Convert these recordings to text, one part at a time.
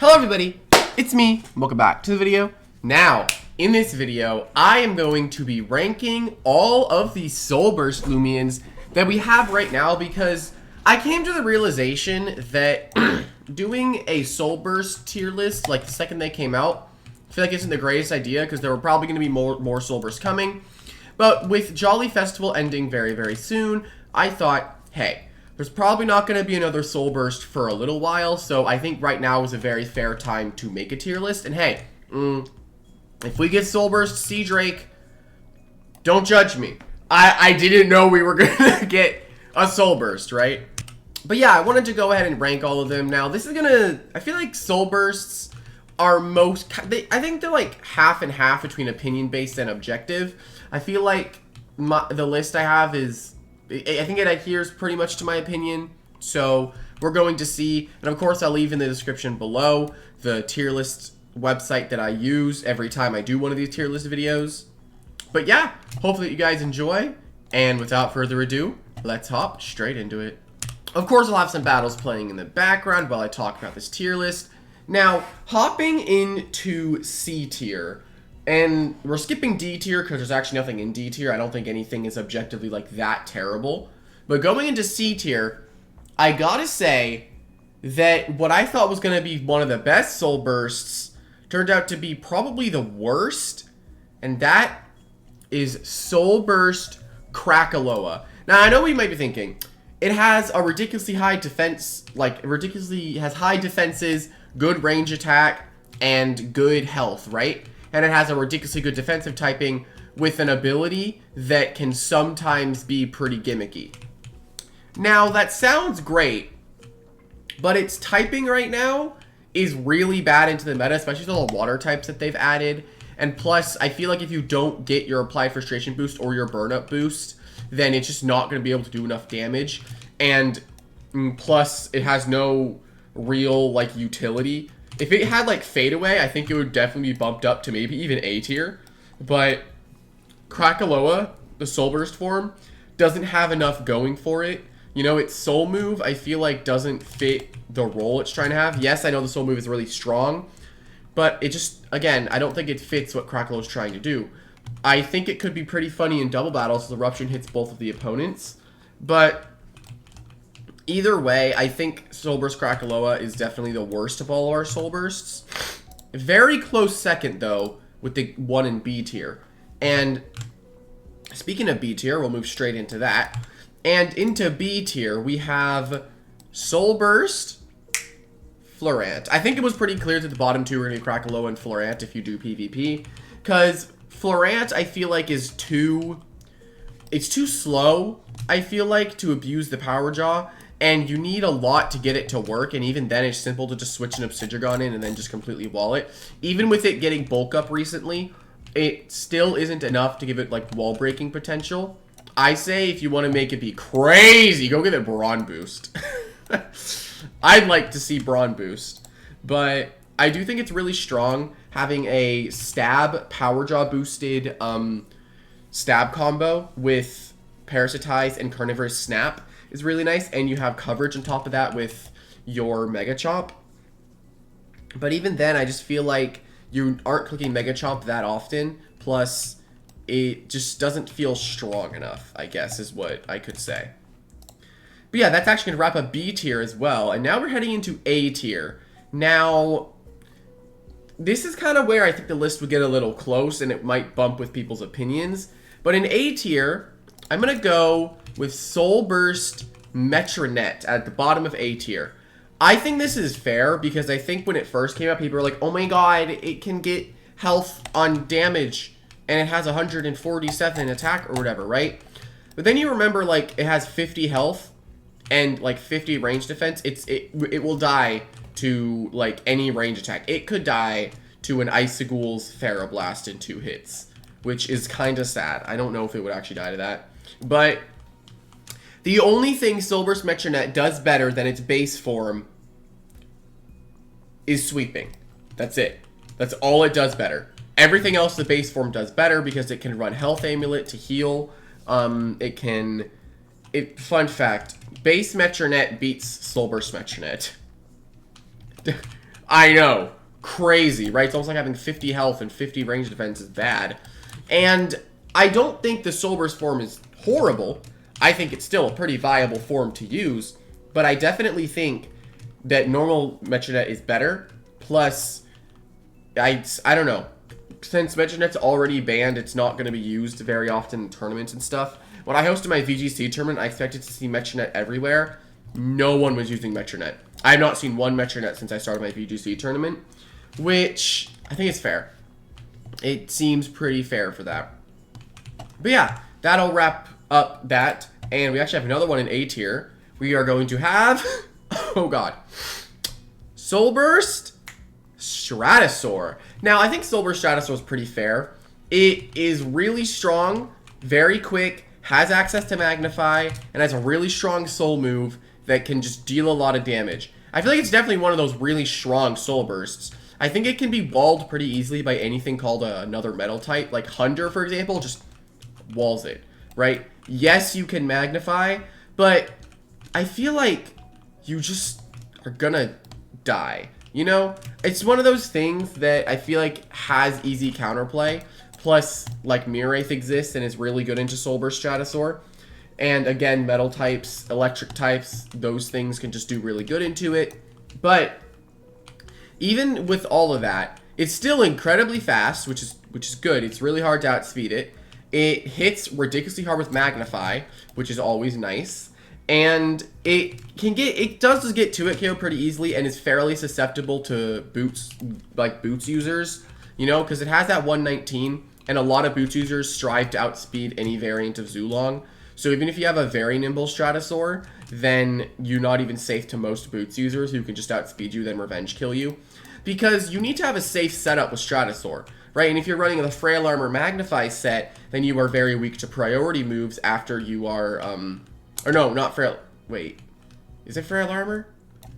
Hello everybody, it's me. Welcome back to the video. Now, in this video, I am going to be ranking all of the SOULBURST Loomians that we have right now because I came to the realization that doing a SOULBURST tier list, like the second they came out, I feel like isn't the greatest idea because there were probably going to be more SOULBURST coming. But with Jolly Festival ending very, very soon, I thought, hey, there's probably not going to be another SOULBURST for a little while, so I think right now is a very fair time to make a tier list. And hey, if we get SOULBURST Sea Drake, don't judge me. I didn't know we were going to get a SOULBURST, right? But yeah, I wanted to go ahead and rank all of them. Now, this is going to... I feel like SOULBURSTs are most... I think they're like half and half between opinion-based and objective. I feel like the list I have is... I think it adheres pretty much to my opinion, so we're going to see, and of course I'll leave in the description below the tier list website that I use every time I do one of these tier list videos. But yeah, hopefully you guys enjoy, and without further ado, let's hop straight into it. Of course I'll have some battles playing in the background while I talk about this tier list. Now, hopping into C tier, and we're skipping D tier because there's actually nothing in D tier. I don't think anything is objectively like that terrible. But going into C tier, I gotta say that what I thought was going to be one of the best SOULBURSTs turned out to be probably the worst. And that is SOULBURST Krakaloa. Now, I know what you might be thinking. It has a ridiculously high defense, has high defenses, good range attack, and good health, right? And it has a ridiculously good defensive typing with an ability that can sometimes be pretty gimmicky. Now, that sounds great, but its typing right now is really bad into the meta, especially with all the water types that they've added. And plus, I feel like if you don't get your Applied Frustration boost or your Burn Up boost, then it's just not going to be able to do enough damage. And plus, it has no real, like, utility. If it had, like, Fade Away, I think it would definitely be bumped up to maybe even A tier. But Krakaloa, the SOULBURST form, doesn't have enough going for it. You know, its Soul Move, I feel like, doesn't fit the role it's trying to have. Yes, I know the Soul Move is really strong, but it just, again, I don't think it fits what Krakaloa is trying to do. I think it could be pretty funny in double battles, so the Eruption hits both of the opponents. But either way, I think SOULBURST Krakaloa is definitely the worst of all of our SOULBURSTs. Very close second, though, with the one in B tier. And speaking of B tier, we'll move straight into that. And into B tier, we have SOULBURST Florant. I think it was pretty clear that the bottom two are going to be Krakaloa and Florant if you do PvP. Because Florant, I feel like, is it's too slow, I feel like, to abuse the Power Jaw. And you need a lot to get it to work, and even then it's simple to just switch an Obsidian in and then just completely wall it. Even with it getting bulk up recently, it still isn't enough to give it, like, wall breaking potential. I say if you want to make it be crazy, go give it Brawn Boost. I'd like to see Brawn Boost. But I do think it's really strong having a stab Power Jaw boosted stab combo with Parasitize and Carnivorous Snap is really nice, and you have coverage on top of that with your Mega Chomp. But even then, I just feel like you aren't clicking Mega Chomp that often, plus it just doesn't feel strong enough, I guess, is what I could say. But yeah, that's actually going to wrap up B tier as well, and now we're heading into A tier. Now, this is kind of where I think the list would get a little close, and it might bump with people's opinions. But in A tier, I'm going to go with SOULBURST Metronet at the bottom of A tier. I think this is fair because I think when it first came out, people were like, oh my god, it can get health on damage and it has 147 attack or whatever, right? But then you remember, like, it has 50 health and, like, 50 range defense. It will die to, like, any range attack. It could die to an Icicle's Therablast in 2 hits, which is kind of sad. I don't know if it would actually die to that. But the only thing SOULBURST Metronet does better than its base form is sweeping. That's it. That's all it does better. Everything else the base form does better because it can run Health Amulet to heal. Fun fact, base Metronet beats SOULBURST Metronet. I know. Crazy, right? It's almost like having 50 health and 50 range defense is bad. And I don't think the SOULBURST form is horrible. I think it's still a pretty viable form to use. But I definitely think that normal Metronet is better. Plus, I don't know. Since Metronet's already banned, it's not going to be used very often in tournaments and stuff. When I hosted my VGC tournament, I expected to see Metronet everywhere. No one was using Metronet. I have not seen one Metronet since I started my VGC tournament, which I think is fair. It seems pretty fair for that. But yeah, that'll wrap up that. And we actually have another one in A tier. We are going to have, oh god, SOULBURST Stratosaur. Now, I think SOULBURST Stratosaur is pretty fair. It is really strong, very quick, has access to Magnify, and has a really strong soul move that can just deal a lot of damage. I feel like it's definitely one of those really strong soul bursts. I think it can be walled pretty easily by anything called another metal type. Like Hunter, for example, just walls it, right? Yes, you can Magnify, but I feel like you just are gonna die. You know? It's one of those things that I feel like has easy counterplay. Plus, like, Mirwraith exists and is really good into SOULBURST Stratosaur. And again, metal types, electric types, those things can just do really good into it. But even with all of that, it's still incredibly fast, which is good. It's really hard to outspeed it. It hits ridiculously hard with Magnify, which is always nice. And it does get 2-hit KO pretty easily and is fairly susceptible to boots, like boots users, you know, because it has that 119, and a lot of boots users strive to outspeed any variant of Zulong. So even if you have a very nimble Stratosaur, then you're not even safe to most boots users who can just outspeed you, then revenge kill you. Because you need to have a safe setup with Stratosaur, right? And if you're running the Frail Armor Magnify set, then you are very weak to priority moves after you are, or no, not Frail, wait. Is it Frail Armor?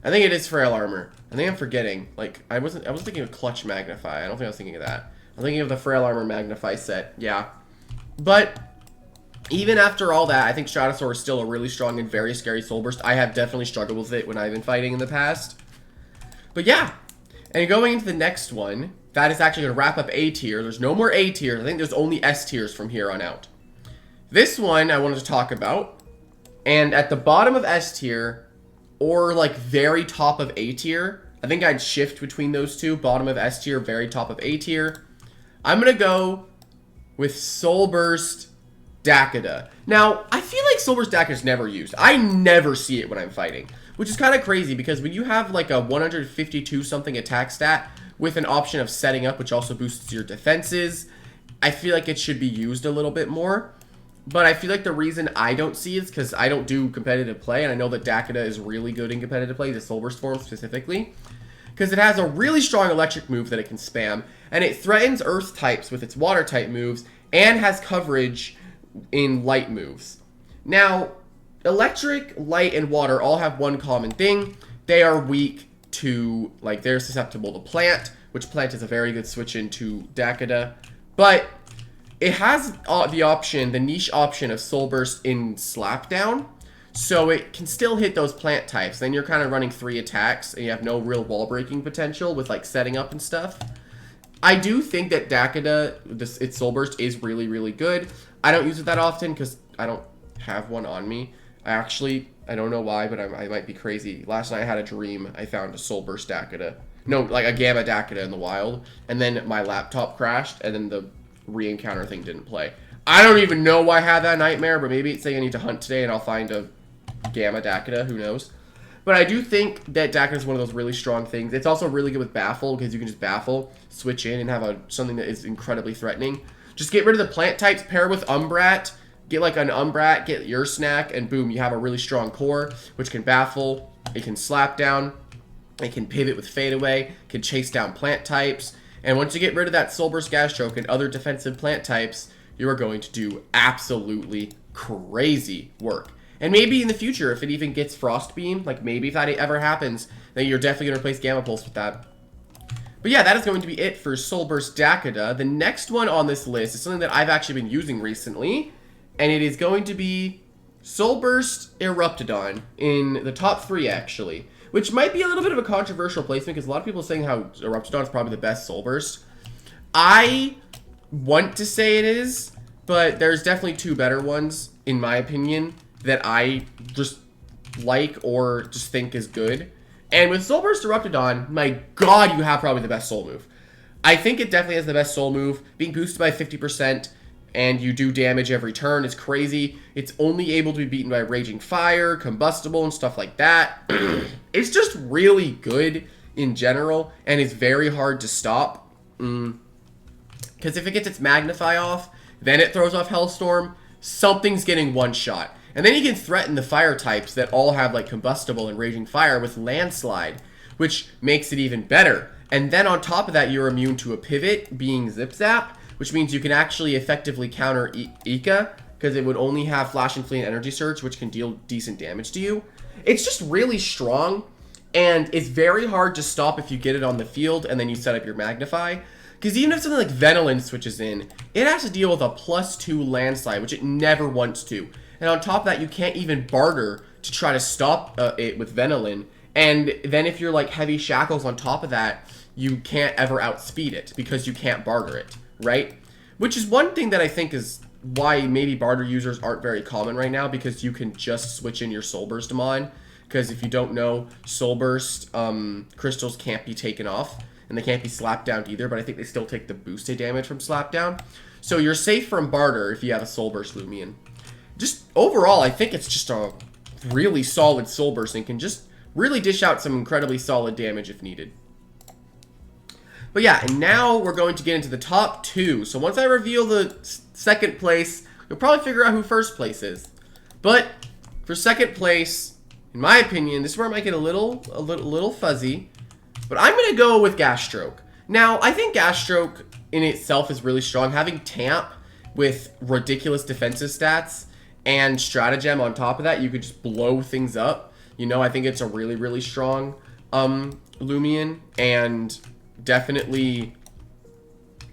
I think it is Frail Armor. I think I'm forgetting. Like, I was thinking of Clutch Magnify. I don't think I was thinking of that. I'm thinking of the Frail Armor Magnify set, yeah. But even after all that, I think Stratosaur is still a really strong and very scary soul burst. I have definitely struggled with it when I've been fighting in the past. But yeah, and going into the next one, that is actually going to wrap up A tier. There's no more A tiers. I think there's only S tiers from here on out. This one I wanted to talk about. And at the bottom of S tier, or like very top of A tier, I think I'd shift between those two. Bottom of S tier, very top of A tier. I'm going to go with SOULBURST Daka. Now, I feel like SOULBURST Daka is never used. I never see it when I'm fighting, which is kind of crazy because when you have like a 152 something attack stat with an option of setting up, which also boosts your defenses, I feel like it should be used a little bit more. But I feel like the reason I don't see it is because I don't do competitive play, and I know that Daka is really good in competitive play, the SOULBURST form specifically, because it has a really strong electric move that it can spam, and it threatens earth types with its water type moves, and has coverage in light moves. Now, electric, light, and water all have one common thing. They are weak to, like, they're susceptible to plant, which plant is a very good switch into Daka, but it has the option, the niche option of SOULBURST in Slapdown, so it can still hit those plant types. Then you're kind of running 3 attacks, and you have no real wall breaking potential with like setting up and stuff. I do think that Daka, its SOULBURST is really, really good. I don't use it that often because I don't have one on me. I don't know why, but I might be crazy. Last night I had a dream. I found a SOULBURST Daka. No, like a Gamma Daka in the wild, and then my laptop crashed, and then the re-encounter thing didn't play. I don't even know why I had that nightmare, but maybe it's saying I need to hunt today and I'll find a Gamma Daka, who knows. But I do think that Daka is one of those really strong things. It's also really good with Baffle, because you can just Baffle, switch in, and have something that is incredibly threatening. Just get rid of the plant types, pair with Umbrat, get like an Umbrat, get your snack, and boom, you have a really strong core, which can Baffle, it can Slap Down, it can pivot with Fade Away, can chase down plant types. And once you get rid of that SOULBURST Gastrostroke and other defensive plant types, you are going to do absolutely crazy work. And maybe in the future, if it even gets Frost Beam, like maybe if that ever happens, then you're definitely going to replace Gamma Pulse with that. But yeah, that is going to be it for SOULBURST Daka. The next one on this list is something that I've actually been using recently, and it is going to be SOULBURST Eruptodon in the top 3, actually. which might be a little bit of a controversial placement because a lot of people are saying how Eruptodon is probably the best Soul Burst. I want to say it is, but there's definitely two better ones, in my opinion, that I just like or just think is good. And with Soul Burst Eruptodon, my god, you have probably the best soul move. I think it definitely has the best soul move. Being boosted by 50%, and you do damage every turn is crazy. It's only able to be beaten by Raging Fire, Combustible, and stuff like that. It's just really good in general, and it's very hard to stop. Because if it gets its Magnify off, then it throws off Hellstorm, something's getting one shot. And then you can threaten the fire types that all have like Combustible and Raging Fire with Landslide, which makes it even better. And then on top of that, you're immune to a pivot, being Zip Zap, which means you can actually effectively counter Ika, because it would only have Flash and Flee and Energy Surge, which can deal decent damage to you. It's just really strong, and it's very hard to stop if you get it on the field and then you set up your Magnify. Because even if something like Venolin switches in, it has to deal with a +2 Landslide, which it never wants to. And on top of that, you can't even barter to try to stop it with Venolin. And then if you're like Heavy Shackles on top of that, you can't ever outspeed it because you can't barter it, right? Which is one thing that I think is why maybe barter users aren't very common right now, because you can just switch in your Soul Burst Mon. Because if you don't know, Soul Burst crystals can't be taken off, and they can't be slapped down either, but I think they still take the boosted damage from slap down. So you're safe from barter if you have a Soul Burst Loomian. Just overall, I think it's just a really solid Soul Burst and can just really dish out some incredibly solid damage if needed. But yeah, and now we're going to get into the top two. So once I reveal the second place, you'll probably figure out who first place is. But for second place, in my opinion, this is where it might get a little fuzzy. But I'm going to go with Gastrostroke. Now, I think Gastrostroke in itself is really strong. Having Tamp with ridiculous defensive stats and Stratagem on top of that, you could just blow things up. You know, I think it's a really, really strong Loomian, and it definitely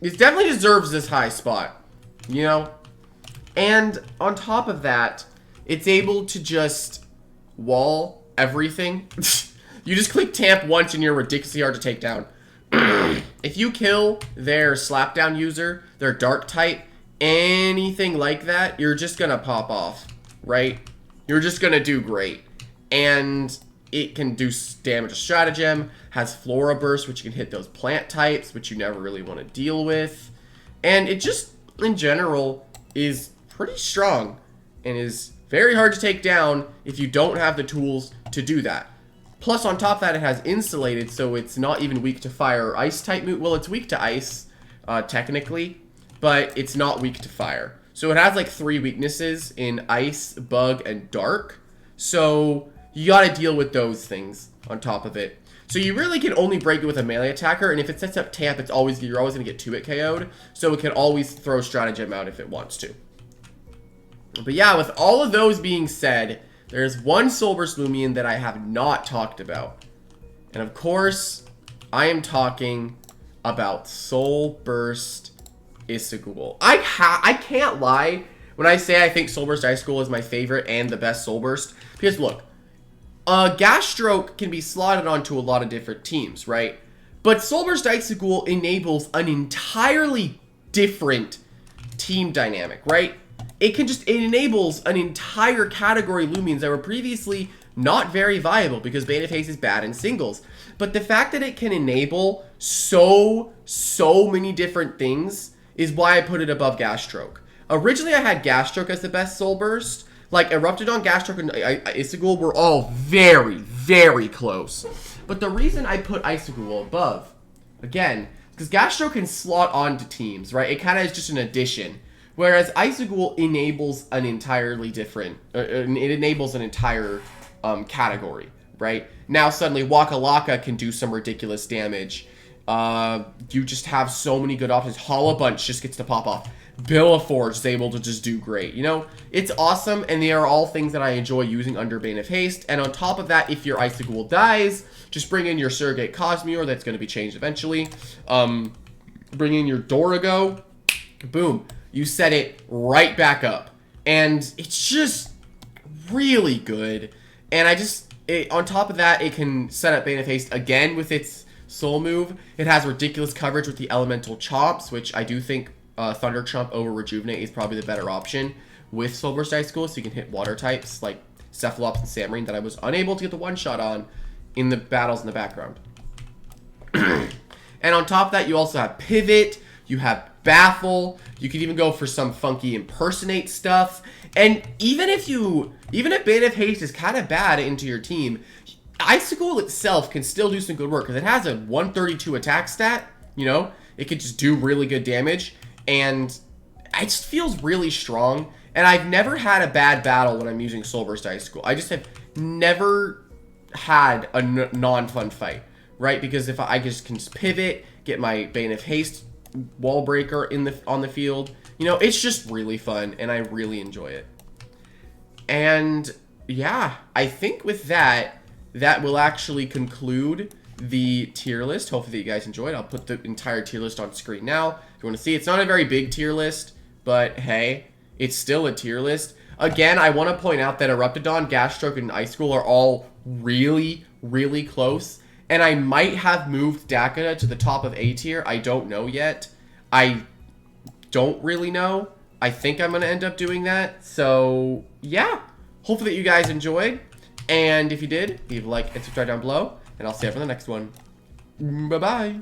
deserves this high spot, you know? And on top of that, it's able to just wall everything. You just click Tamp once and you're ridiculously hard to take down. If you kill their Slapdown user, their Dark type, anything like that, you're just gonna pop off, right? You're just gonna do great. And it can do damage to Stratagem, has Flora Burst, which can hit those plant types, which you never really want to deal with. And it just, in general, is pretty strong and is very hard to take down if you don't have the tools to do that. Plus, on top of that, it has Insulated, so it's not even weak to fire or ice type move. Well, it's weak to ice, technically, but it's not weak to fire. So it has like 3 weaknesses in ice, bug, and dark. So you gotta deal with those things on top of it. So you really can only break it with a melee attacker, and if it sets up Tamp, you're always gonna get 2-hit KO'd. So it can always throw Stratagem out if it wants to. But yeah, with all of those being said, there's one Soul Burst Loomian that I have not talked about. And of course, I am talking about Soul Burst Isagul. I can't lie when I say I think Soul Burst Isagul is my favorite and the best Soul Burst. Because look, Gastrostroke can be slotted onto a lot of different teams, right? But Soul Burst Isagul enables an entirely different team dynamic, right? It enables an entire category of Loomians that were previously not very viable because Beta Phase is bad in singles. But the fact that it can enable so many different things is why I put it above Gastrostroke. Originally, I had Gastrostroke as the best Soul Burst. Like, Eruptodon, Gastrostroke, and Isagul were all very, very close. But the reason I put Isagul above, again, because Gastrostroke can slot onto teams, right? It kind of is just an addition. Whereas Isagul enables an entirely different, it enables an entire category, right? Now suddenly Waka Laka can do some ridiculous damage. You just have so many good options. Hollow Bunch just gets to pop off. Billaforge is able to just do great. You know, it's awesome, and they are all things that I enjoy using under Bane of Haste. And on top of that, if your Isagul dies, just bring in your Surrogate Cosmere, that's going to be changed eventually. Bring in your Dorigo. Boom. You set it right back up. And it's just really good. And On top of that, it can set up Bane of Haste again with its soul move. It has ridiculous coverage with the elemental chomps, which I do think Thunder Chomp over Rejuvenate is probably the better option with Soulburst Ice School, so you can hit water types like Cephalops and Samarine that I was unable to get the one-shot on in the battles in the background. And on top of that, you also have Pivot, you have Baffle, you can even go for some funky Impersonate stuff, and even if Bane of Haste is kind of bad into your team, Icicle itself can still do some good work, because it has a 132 attack stat, you know? It could just do really good damage, and it just feels really strong, and I've never had a bad battle when I'm using Soulburst Icicle. I just have never had a non-fun fight, right? Because if I just can pivot, get my Bane of Haste wall breaker on the field, you know, it's just really fun, and I really enjoy it. And yeah, I think with that will actually conclude the tier list. Hopefully you guys enjoyed. I'll put the entire tier list on screen now. If you want to see, it's not a very big tier list, but hey, it's still a tier list. Again, I want to point out that Eruptodon, Gastrostroke, and Ice School are all really, really close. And I might have moved Daka to the top of A tier. I don't know yet. I don't really know. I think I'm going to end up doing that. So, yeah. Hopefully that you guys enjoyed. And if you did, leave a like and subscribe down below. And I'll see you for the next one. Bye-bye.